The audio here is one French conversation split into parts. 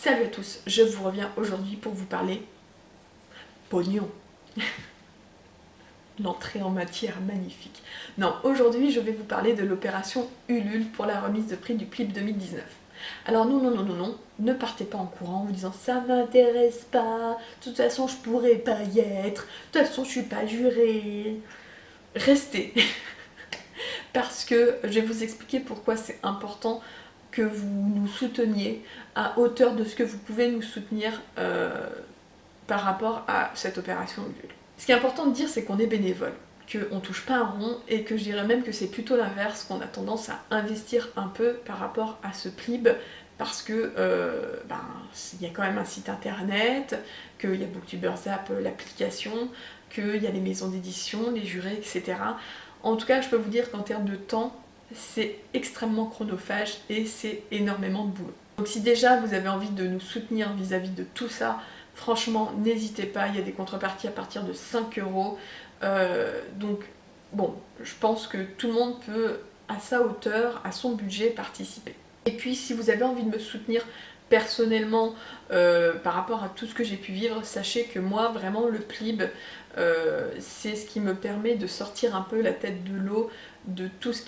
Salut à tous, je vous reviens aujourd'hui pour vous parler pognon. L'entrée en matière magnifique. Non, aujourd'hui je vais vous parler de l'opération Ulule pour la remise de prix du PLIB 2019. Alors non, ne partez pas en courant en vous disant ça m'intéresse pas, de toute façon je pourrais pas y être, de toute façon je suis pas jurée. Restez, parce que je vais vous expliquer pourquoi c'est important que vous nous souteniez à hauteur de ce que vous pouvez nous soutenir par rapport à cette opération Ulule. Ce qui est important de dire, c'est qu'on est bénévole, qu'on touche pas un rond et que je dirais même que c'est plutôt l'inverse, qu'on a tendance à investir un peu par rapport à ce PLIB parce que il y a quand même un site internet, qu'il y a Booktubers App, l'application, qu'il y a les maisons d'édition, les jurés, etc. En tout cas, je peux vous dire qu'en termes de temps, c'est extrêmement chronophage et c'est énormément de boulot. Donc si déjà vous avez envie de nous soutenir vis-à-vis de tout ça, franchement, n'hésitez pas, il y a des contreparties à partir de 5 €. Donc, bon, je pense que tout le monde peut, à sa hauteur, à son budget, participer. Et puis, si vous avez envie de me soutenir personnellement par rapport à tout ce que j'ai pu vivre, sachez que moi, vraiment, le PLIB, c'est ce qui me permet de sortir un peu la tête de l'eau de toute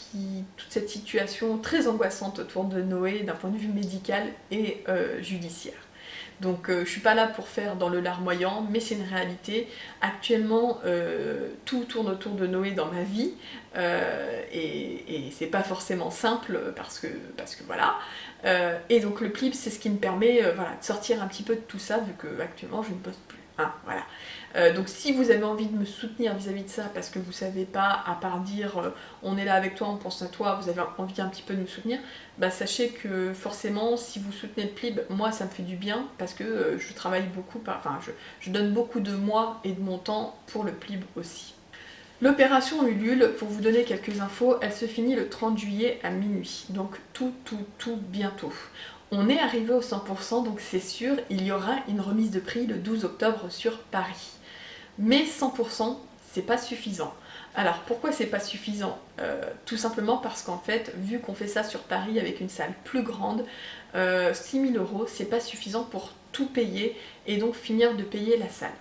cette situation très angoissante autour de Noé d'un point de vue médical et judiciaire. Donc je suis pas là pour faire dans le larmoyant, mais c'est une réalité. Actuellement, tout tourne autour de Noé dans ma vie, et c'est pas forcément simple parce que voilà. Et donc le PLIB, c'est ce qui me permet voilà, de sortir un petit peu de tout ça, vu que actuellement je ne poste plus. Hein, voilà. Donc si vous avez envie de me soutenir vis-à-vis de ça, parce que vous savez pas, à part dire on est là avec toi, on pense à toi, vous avez envie un petit peu de nous soutenir, bah sachez que forcément si vous soutenez le PLIB, moi ça me fait du bien, parce que je travaille beaucoup, je donne beaucoup de moi et de mon temps pour le PLIB aussi. L'opération Ulule, pour vous donner quelques infos, elle se finit le 30 juillet à minuit, donc tout bientôt. On est arrivé au 100%, donc c'est sûr, il y aura une remise de prix le 12 octobre sur Paris. Mais 100%, c'est pas suffisant. Alors pourquoi c'est pas suffisant tout simplement parce qu'en fait, vu qu'on fait ça sur Paris avec une salle plus grande, 6 000 €, c'est pas suffisant pour tout payer et donc finir de payer la salle.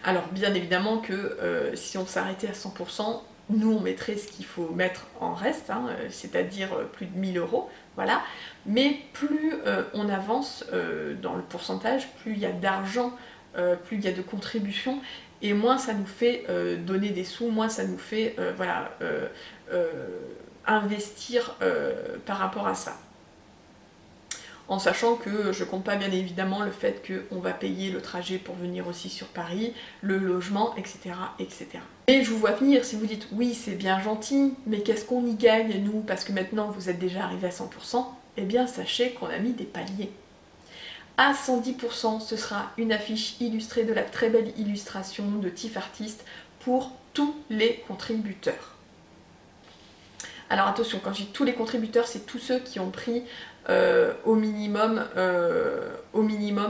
Alors bien évidemment que si on s'arrêtait à 100%, nous on mettrait ce qu'il faut mettre en reste, hein, c'est-à-dire plus de 1 000 €, voilà. Mais plus on avance dans le pourcentage, plus il y a d'argent, plus il y a de contributions, et moins ça nous fait donner des sous, moins ça nous fait investir par rapport à ça. En sachant que je compte pas bien évidemment le fait qu'on va payer le trajet pour venir aussi sur Paris, le logement, etc. etc. Et je vous vois venir si vous dites oui c'est bien gentil, mais qu'est-ce qu'on y gagne nous, parce que maintenant vous êtes déjà arrivé à 100%, eh bien sachez qu'on a mis des paliers. À 110%, ce sera une affiche illustrée de la très belle illustration de Tiff Artist pour tous les contributeurs. Alors attention, quand je dis tous les contributeurs, c'est tous ceux qui ont pris au minimum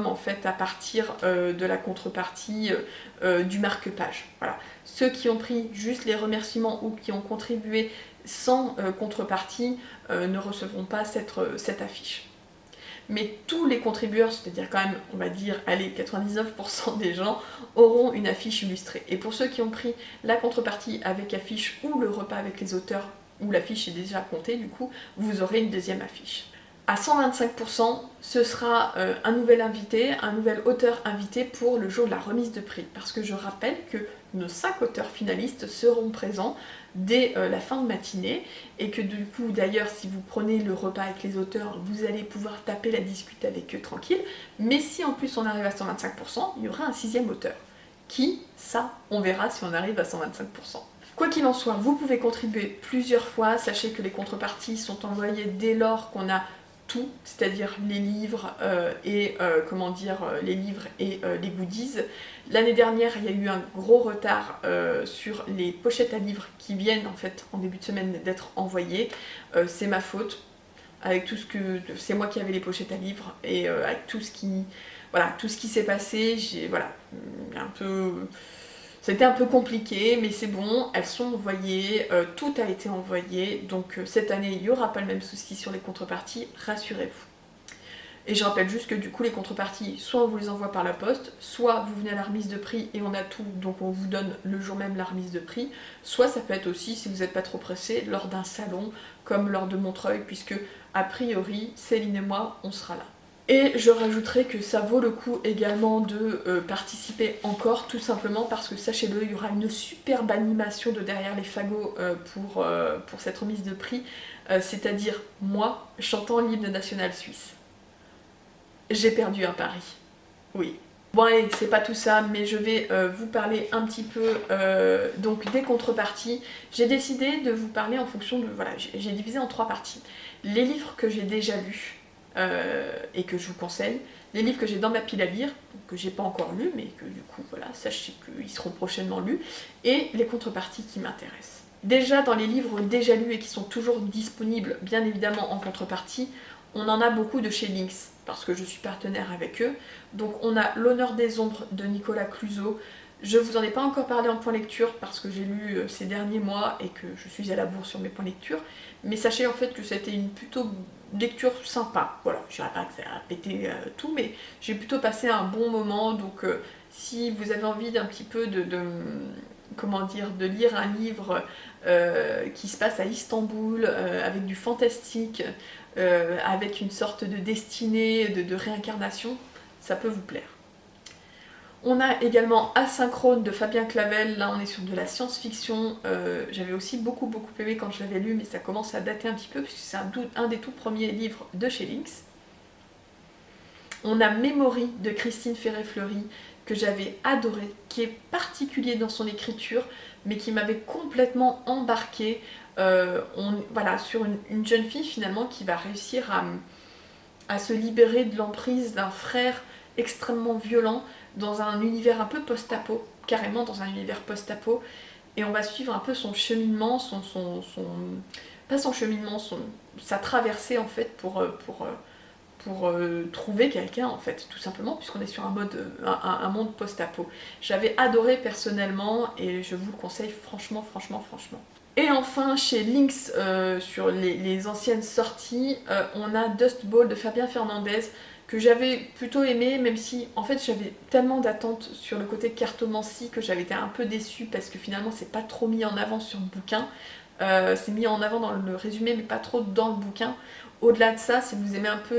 en fait à partir de la contrepartie du marque-page. Voilà. Ceux qui ont pris juste les remerciements ou qui ont contribué sans contrepartie ne recevront pas cette affiche. Mais tous les contributeurs, c'est-à-dire quand même, on va dire, allez, 99% des gens auront une affiche illustrée. Et pour ceux qui ont pris la contrepartie avec affiche ou le repas avec les auteurs, où l'affiche est déjà comptée, du coup, vous aurez une deuxième affiche. À 125%, ce sera un nouvel invité, un nouvel auteur invité pour le jour de la remise de prix. Parce que je rappelle que nos 5 auteurs finalistes seront présents dès la fin de matinée, et que du coup, d'ailleurs, si vous prenez le repas avec les auteurs, vous allez pouvoir taper la discute avec eux tranquille. Mais si en plus on arrive à 125%, il y aura un 6e auteur. Qui, ça, on verra si on arrive à 125%. Quoi qu'il en soit, vous pouvez contribuer plusieurs fois. Sachez que les contreparties sont envoyées dès lors qu'on a tout, c'est-à-dire les livres les livres et les goodies. L'année dernière, il y a eu un gros retard sur les pochettes à livres qui viennent en fait en début de semaine d'être envoyées. C'est ma faute. Avec tout ce que c'est moi qui avais les pochettes à livres, et avec tout ce qui s'est passé, c'était un peu compliqué, mais c'est bon, elles sont envoyées, tout a été envoyé, donc cette année il n'y aura pas le même souci sur les contreparties, rassurez-vous. Et je rappelle juste que du coup les contreparties, soit on vous les envoie par la poste, soit vous venez à la remise de prix et on a tout, donc on vous donne le jour même la remise de prix, soit ça peut être aussi, si vous n'êtes pas trop pressé, lors d'un salon, comme lors de Montreuil, puisque a priori, Céline et moi, on sera là. Et je rajouterai que ça vaut le coup également de participer encore, tout simplement parce que, sachez-le, il y aura une superbe animation de derrière les fagots pour cette remise de prix, c'est-à-dire moi chantant l'hymne national suisse. J'ai perdu un pari, oui. Bon allez, c'est pas tout ça, mais je vais vous parler un petit peu donc des contreparties. J'ai décidé de vous parler en fonction de... Voilà, j'ai divisé en 3 parties. Les livres que j'ai déjà lus et que je vous conseille, les livres que j'ai dans ma pile à lire, que j'ai pas encore lus, mais que du coup, voilà, sachez qu'ils seront prochainement lus, et les contreparties qui m'intéressent. Déjà, dans les livres déjà lus et qui sont toujours disponibles, bien évidemment en contrepartie, on en a beaucoup de chez Lynx, parce que je suis partenaire avec eux. Donc on a L'honneur des ombres de Nicolas Clouseau. Je vous en ai pas encore parlé en point lecture parce que j'ai lu ces derniers mois et que je suis à la bourre sur mes points lecture. Mais sachez en fait que c'était une plutôt lecture sympa. Voilà, je dirais pas que ça a pété tout, mais j'ai plutôt passé un bon moment. Donc si vous avez envie d'un petit peu comment dire, de lire un livre qui se passe à Istanbul, avec du fantastique, avec une sorte de destinée, de réincarnation, ça peut vous plaire. On a également Asynchrone de Fabien Clavel, là on est sur de la science-fiction, j'avais aussi beaucoup aimé quand je l'avais lu, mais ça commence à dater un petit peu, puisque c'est un des tout premiers livres de chez Lynx. On a Memory de Christine Ferré-Fleury, que j'avais adoré, qui est particulier dans son écriture, mais qui m'avait complètement embarquée, voilà, sur une jeune fille finalement qui va réussir à se libérer de l'emprise d'un frère extrêmement violent dans un univers un peu post-apo, carrément dans un univers post-apo, et on va suivre un peu son cheminement, pas son cheminement, sa traversée en fait pour trouver quelqu'un en fait, tout simplement, puisqu'on est sur un monde post-apo. J'avais adoré personnellement et je vous le conseille franchement. Et enfin, chez Lynx, sur les anciennes sorties, on a Dust Bowl de Fabien Fernandez, que j'avais plutôt aimé, même si en fait j'avais tellement d'attentes sur le côté cartomancie que j'avais été un peu déçue parce que finalement c'est pas trop mis en avant sur le bouquin. C'est mis en avant dans le résumé mais pas trop dans le bouquin. Au-delà de ça, si vous aimez un peu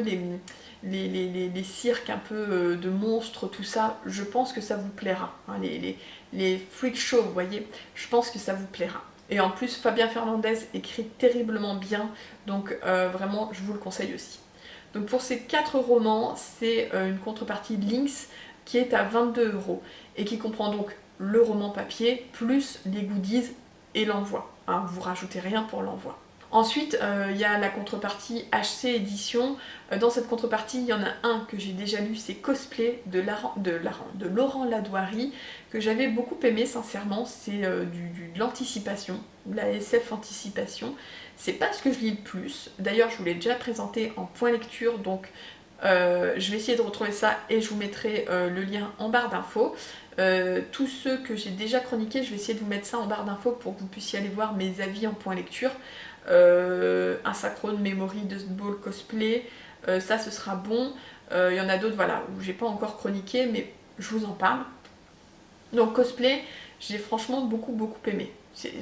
les cirques un peu de monstres, tout ça, je pense que ça vous plaira. Hein, les freak shows, vous voyez, je pense que ça vous plaira. Et en plus, Fabien Fernandez écrit terriblement bien, donc vraiment, je vous le conseille aussi. Donc pour ces 4 romans, c'est une contrepartie de Lynx qui est à 22 € et qui comprend donc le roman papier plus les goodies et l'envoi. Hein, vous rajoutez rien pour l'envoi. Ensuite, il y a la contrepartie HC Édition. Dans cette contrepartie, il y en a un que j'ai déjà lu, c'est Cosplay de Laurent Ladoirie, que j'avais beaucoup aimé sincèrement. C'est de l'anticipation, de la SF anticipation. C'est pas ce que je lis le plus. D'ailleurs, je vous l'ai déjà présenté en point lecture, donc je vais essayer de retrouver ça et je vous mettrai le lien en barre d'infos. Tous ceux que j'ai déjà chroniqués, je vais essayer de vous mettre ça en barre d'infos pour que vous puissiez aller voir mes avis en point lecture. Asynchrone, Memory, Dust Bowl, Cosplay, ça ce sera bon. Il y en a d'autres voilà, où j'ai pas encore chroniqué, mais je vous en parle. Donc Cosplay, j'ai franchement beaucoup aimé.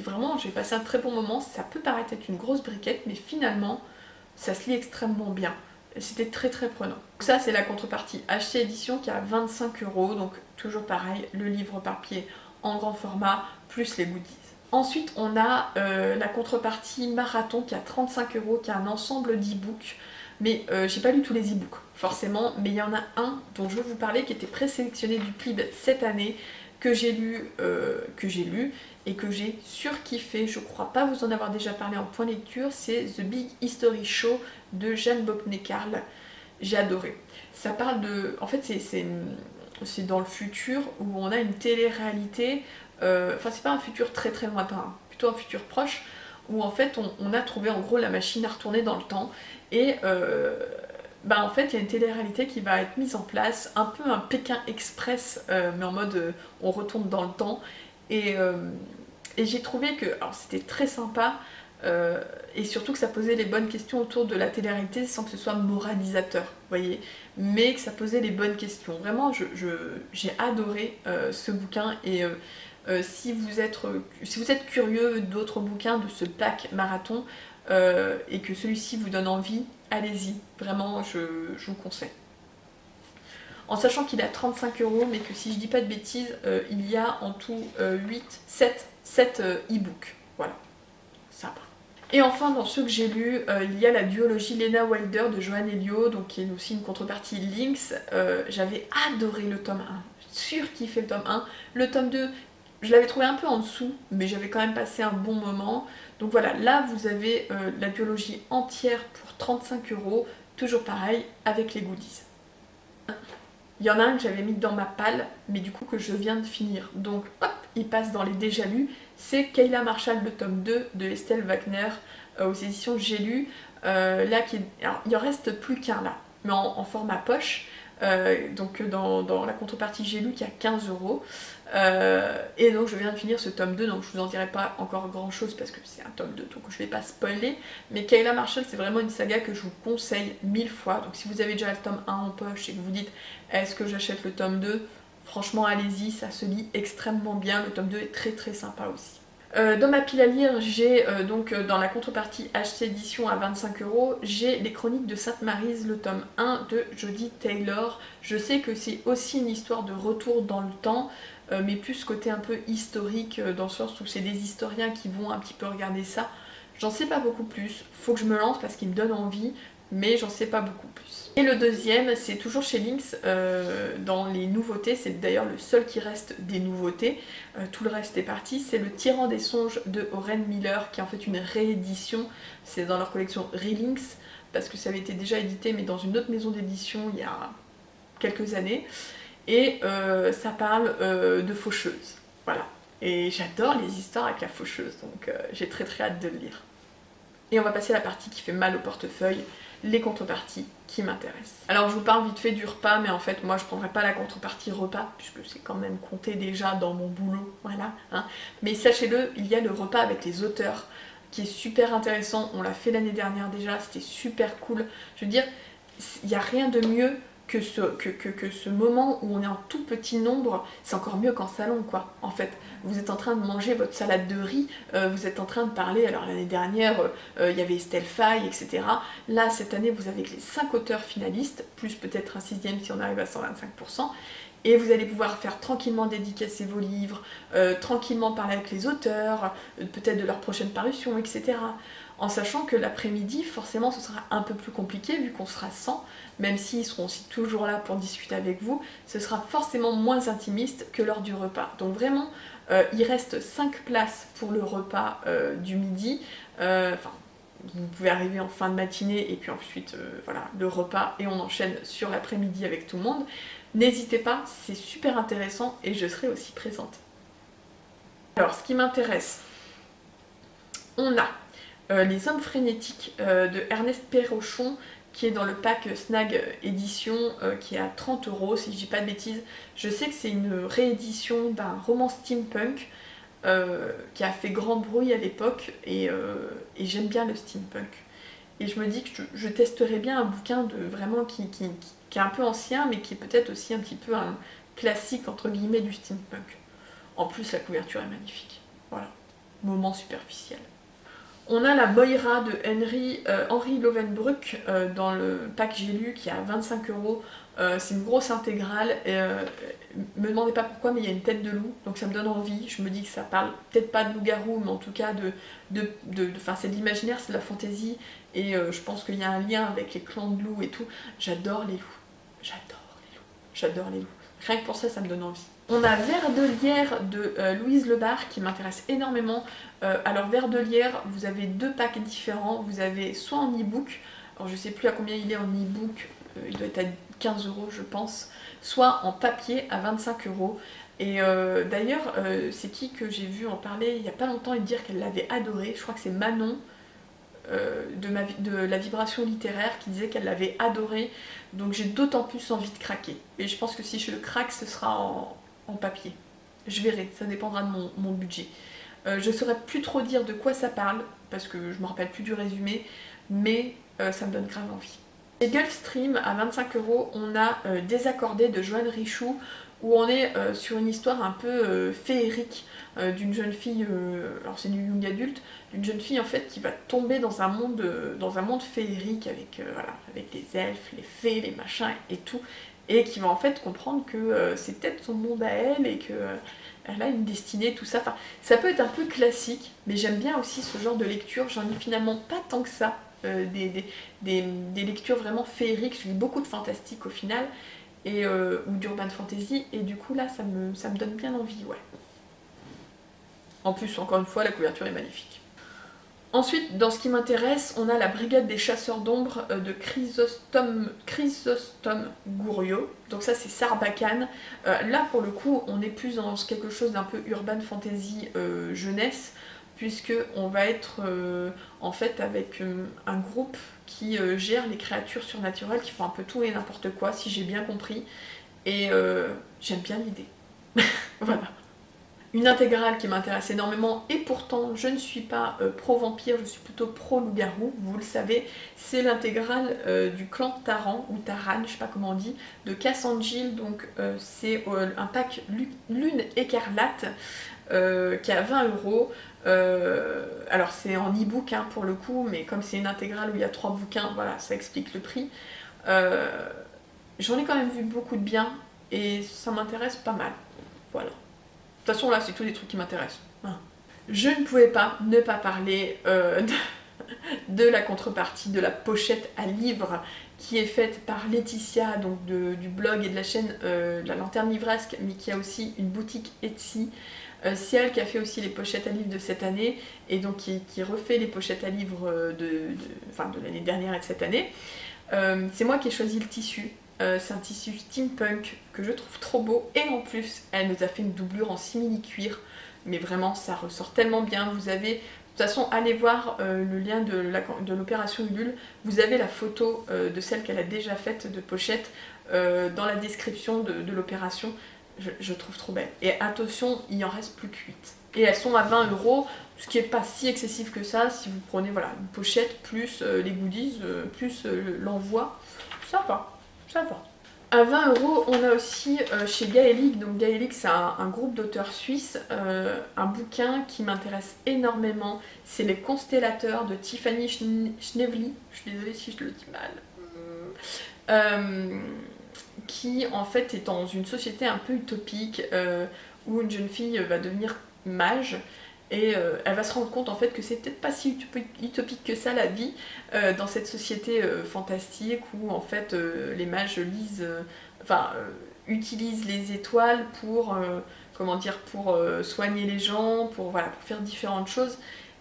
Vraiment, j'ai passé un très bon moment. Ça peut paraître être une grosse briquette, mais finalement, ça se lit extrêmement bien. C'était très prenant. Donc ça, c'est la contrepartie HC Édition qui est à 25 €. Donc toujours pareil, le livre papier en grand format, plus les goodies. Ensuite, on a la contrepartie Marathon qui est à 35 €, qui est un ensemble d'e-books. Mais j'ai pas lu tous les e-books, forcément, mais il y en a un dont je veux vous parler qui était présélectionné du PLIB cette année, que j'ai lu et que j'ai surkiffé. Je crois pas vous en avoir déjà parlé en point lecture, c'est The Big History Show de Jeanne Bockné-Carl. J'ai adoré. Ça parle de... En fait, c'est dans le futur où on a une télé-réalité. Enfin, c'est pas un futur très lointain, hein, plutôt un futur proche, où en fait on a trouvé en gros la machine à retourner dans le temps. Et en fait, il y a une télé-réalité qui va être mise en place, un peu un Pékin Express, mais en mode on retourne dans le temps. Et j'ai trouvé que, alors c'était très sympa, et surtout que ça posait les bonnes questions autour de la télé-réalité sans que ce soit moralisateur, vous voyez, mais que ça posait les bonnes questions. Vraiment, j'ai adoré ce bouquin, et si vous êtes curieux d'autres bouquins de ce pack marathon, et que celui-ci vous donne envie, allez-y, vraiment, je vous conseille. En sachant qu'il est à 35 €, mais que si je dis pas de bêtises, il y a en tout 7 e-books. Voilà, ça va. Et enfin, dans ceux que j'ai lus, il y a la duologie Lena Wilder de Joanne Elio, donc qui est aussi une contrepartie Lynx. J'avais adoré le tome 1, surkiffé le tome 1. Le tome 2, je l'avais trouvé un peu en dessous, mais j'avais quand même passé un bon moment. Donc voilà, là vous avez la duologie entière pour 35 €, toujours pareil, avec les goodies. Il y en a un que j'avais mis dans ma palle, mais du coup que je viens de finir. Donc hop, il passe dans les déjà lus. C'est Kayla Marshall, le tome 2 de Estelle Wagner, aux éditions J'ai lu. Là, alors, il en reste plus qu'un là, mais en format poche. Donc dans la contrepartie J'ai lu qui est à 15 €. Et donc je viens de finir ce tome 2, donc je vous en dirai pas encore grand chose parce que c'est un tome 2, donc je vais pas spoiler. Mais Kayla Marshall, c'est vraiment une saga que je vous conseille 1000 fois. Donc si vous avez déjà le tome 1 en poche et que vous dites est-ce que j'achète le tome 2, franchement allez-y, ça se lit extrêmement bien. Le tome 2 est très très sympa aussi. Dans ma pile à lire, j'ai donc dans la contrepartie HC édition à 25 €, j'ai les Chroniques de Sainte-Maryse, le tome 1 de Jodie Taylor. Je sais que c'est aussi une histoire de retour dans le temps, mais plus côté un peu historique, dans le sens où c'est des historiens qui vont un petit peu regarder ça. J'en sais pas beaucoup plus, faut que je me lance parce qu'il me donne envie, mais j'en sais pas beaucoup plus. Et le deuxième, c'est toujours chez Lynx, dans les nouveautés, c'est d'ailleurs le seul qui reste des nouveautés, tout le reste est parti, c'est Le Tyran des songes de Oren Miller, qui est en fait une réédition, c'est dans leur collection Relynx, parce que ça avait été déjà édité, mais dans une autre maison d'édition il y a quelques années, et ça parle de faucheuse, voilà. Et j'adore les histoires avec la faucheuse, donc j'ai très très hâte de le lire. Et on va passer à la partie qui fait mal au portefeuille, les contreparties qui m'intéressent. Alors je vous parle vite fait du repas, mais en fait moi je prendrai pas la contrepartie repas, puisque c'est quand même compté déjà dans mon boulot, voilà. Hein. Mais sachez-le, il y a le repas avec les auteurs, qui est super intéressant, on l'a fait l'année dernière déjà, c'était super cool. Je veux dire, il n'y a rien de mieux que ce moment où on est en tout petit nombre, c'est encore mieux qu'en salon quoi, en fait. Vous êtes en train de manger votre salade de riz, vous êtes en train de parler, alors l'année dernière, il y avait Estelle Faye, etc. Là, cette année, vous avez les 5 auteurs finalistes, plus peut-être un 6e si on arrive à 125%, et vous allez pouvoir faire tranquillement dédicacer vos livres, tranquillement parler avec les auteurs, peut-être de leur prochaine parution, etc. En sachant que l'après-midi, forcément, ce sera un peu plus compliqué vu qu'on sera 100, même s'ils seront aussi toujours là pour discuter avec vous, ce sera forcément moins intimiste que lors du repas. Donc vraiment, il reste 5 places pour le repas du midi, enfin, vous pouvez arriver en fin de matinée et puis ensuite voilà, le repas et on enchaîne sur l'après-midi avec tout le monde. N'hésitez pas, c'est super intéressant et je serai aussi présente. Alors ce qui m'intéresse, on a Les Hommes frénétiques de Ernest Perrochon, qui est dans le pack Snag édition, qui est à 30 € si je dis pas de bêtises. Je sais que c'est une réédition d'un roman steampunk qui a fait grand bruit à l'époque, et j'aime bien le steampunk. Et je me dis que je testerais bien un bouquin de vraiment qui est un peu ancien, mais qui est peut-être aussi un petit peu un classique entre guillemets du steampunk. En plus, la couverture est magnifique. Voilà, moment superficiel. On a la Moira de Henry Lovenbruck dans le pack J'ai lu qui est à 25 €. C'est une grosse intégrale. Me demandez pas pourquoi, mais il y a une tête de loup, donc ça me donne envie. Je me dis que ça parle peut-être pas de loup-garou, mais en tout cas c'est de l'imaginaire, c'est de la fantaisie. Et je pense qu'il y a un lien avec les clans de loups et tout. J'adore les loups. J'adore les loups. J'adore les loups. Rien que pour ça, ça me donne envie. On a Vers de lierre de Louise Lebar qui m'intéresse énormément. Alors Vers de lierre, vous avez 2 packs différents. Vous avez soit en e-book, alors je sais plus à combien il est en e-book, il doit être à 15 € je pense, soit en papier à 25 €. Et d'ailleurs, c'est qui que j'ai vu en parler il n'y a pas longtemps et dire qu'elle l'avait adoré. Je crois que c'est Manon de la vibration littéraire qui disait qu'elle l'avait adoré. Donc j'ai d'autant plus envie de craquer. Et je pense que si je le craque, ce sera en papier. Je verrai, ça dépendra de mon budget. Je saurais plus trop dire de quoi ça parle, parce que je me rappelle plus du résumé, mais ça me donne grave envie. Chez Gulfstream, à 25 €, on a Désaccordé de Joanne Richoux, où on est sur une histoire un peu féerique d'une jeune fille, alors c'est du young adulte, d'une jeune fille en fait qui va tomber dans un monde féerique avec, voilà, avec les elfes, les fées, les machins et tout, et qui va en fait comprendre que c'est peut-être son monde à elle et que elle a une destinée, tout ça. Enfin, ça peut être un peu classique, mais j'aime bien aussi ce genre de lecture. J'en lis finalement pas tant que ça, des lectures vraiment féeriques. Je lis beaucoup de fantastique au final, ou d'urban fantasy, et du coup là ça me donne bien envie, ouais. En plus, encore une fois, la couverture est magnifique. Ensuite, dans ce qui m'intéresse, on a la Brigade des chasseurs d'ombre de Chrysostome Gouriot. Donc ça, c'est Sarbacane. Là, pour le coup, on est plus dans quelque chose d'un peu urban fantasy jeunesse, puisque on va être en fait avec un groupe qui gère les créatures surnaturelles, qui font un peu tout et n'importe quoi, si j'ai bien compris. Et j'aime bien l'idée. Voilà. Une intégrale qui m'intéresse énormément, et pourtant je ne suis pas pro-vampire, je suis plutôt pro-loup-garou, vous le savez, c'est l'intégrale du clan Taran, ou Taran, je sais pas comment on dit, de Cassandjil. Donc c'est un pack Lune écarlate qui est à 20 €. Alors c'est en e-book hein, pour le coup, mais comme c'est une intégrale où il y a 3 bouquins, voilà, ça explique le prix. J'en ai quand même vu beaucoup de bien, et ça m'intéresse pas mal, voilà. De toute façon, là, c'est tous des trucs qui m'intéressent. Je ne pouvais pas ne pas parler de la contrepartie, de la pochette à livre qui est faite par Laetitia, donc du blog et de la chaîne La Lanterne Livresque, mais qui a aussi une boutique Etsy. C'est elle qui a fait aussi les pochettes à livres de cette année, et donc qui refait les pochettes à livres de l'année dernière et de cette année. C'est moi qui ai choisi le tissu. C'est un tissu steampunk que je trouve trop beau, et en plus elle nous a fait une doublure en simili-cuir, mais vraiment ça ressort tellement bien. Vous avez, de toute façon, allez voir le lien de l'opération Ulule, vous avez la photo de celle qu'elle a déjà faite de pochette dans la description de l'opération. Je trouve trop belle, et attention, il en reste plus que 8. Et elles sont à 20 €, ce qui n'est pas si excessif que ça si vous prenez voilà, une pochette plus les goodies, plus l'envoi, ça va. Ça va. À 20 €, on a aussi chez Gaelic, donc Gaelic c'est un groupe d'auteurs suisses, un bouquin qui m'intéresse énormément, c'est Les Constellateurs de Tiffany Schnevely, je suis désolée si je le dis mal, qui en fait est dans une société un peu utopique, où une jeune fille va devenir mage, et elle va se rendre compte en fait que c'est peut-être pas si utopique que ça la vie dans cette société fantastique où en fait les mages utilisent les étoiles pour comment dire, pour soigner les gens, pour faire différentes choses.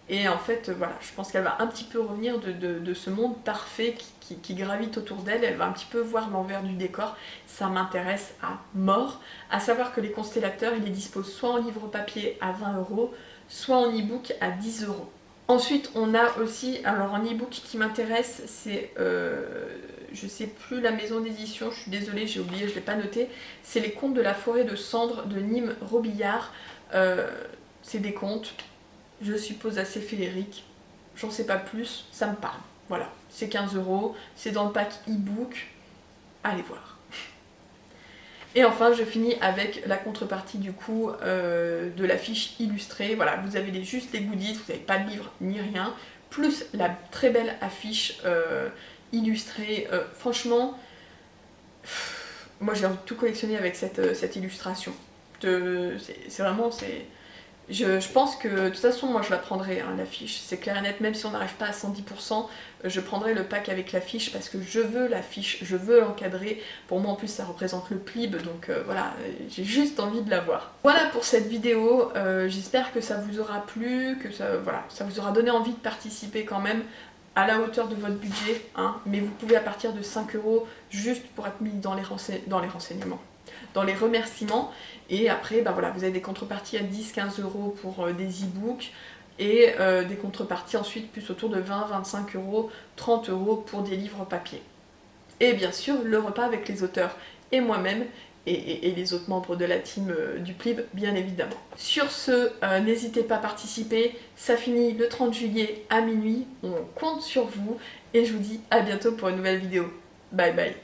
Et en fait, voilà, je pense qu'elle va un petit peu revenir de ce monde parfait qui gravite autour d'elle. Elle va un petit peu voir l'envers du décor. Ça m'intéresse à mort. À savoir que les constellateurs, ils les disposent soit en livre papier à 20 €, soit en e-book à 10 €. Ensuite, on a aussi, alors un e-book qui m'intéresse, c'est, je sais plus la maison d'édition, je suis désolée, j'ai oublié, je ne l'ai pas noté. C'est Les Contes de la forêt de cendres de Nîmes Robillard. C'est des contes, je suppose assez féeriques, j'en sais pas plus, ça me parle. Voilà, c'est 15 €, c'est dans le pack e-book, allez voir. Et enfin, je finis avec la contrepartie du coup de la fiche illustrée. Voilà, vous avez juste les goodies, vous n'avez pas de livre ni rien, plus la très belle affiche illustrée. Franchement, moi j'ai envie de tout collectionner avec cette illustration. C'est vraiment, je pense que de toute façon moi je la prendrai hein, l'affiche, c'est clair et net, même si on n'arrive pas à 110%, je prendrai le pack avec l'affiche parce que je veux l'affiche, je veux l'encadrer. Pour moi en plus ça représente le plib, donc voilà, j'ai juste envie de la voir. Voilà pour cette vidéo, j'espère que ça vous aura plu, que ça vous aura donné envie de participer quand même à la hauteur de votre budget, hein, mais vous pouvez à partir de 5 € juste pour être mis dans les renseignements, dans les remerciements. Et après voilà, vous avez des contreparties à 10-15 € pour des e-books, et des contreparties ensuite plus autour de 20-25 €, 30 € pour des livres papier. Et bien sûr le repas avec les auteurs et moi-même et les autres membres de la team du PLIB, bien évidemment. Sur ce, n'hésitez pas à participer, ça finit le 30 juillet à minuit, on compte sur vous, et je vous dis à bientôt pour une nouvelle vidéo. Bye bye.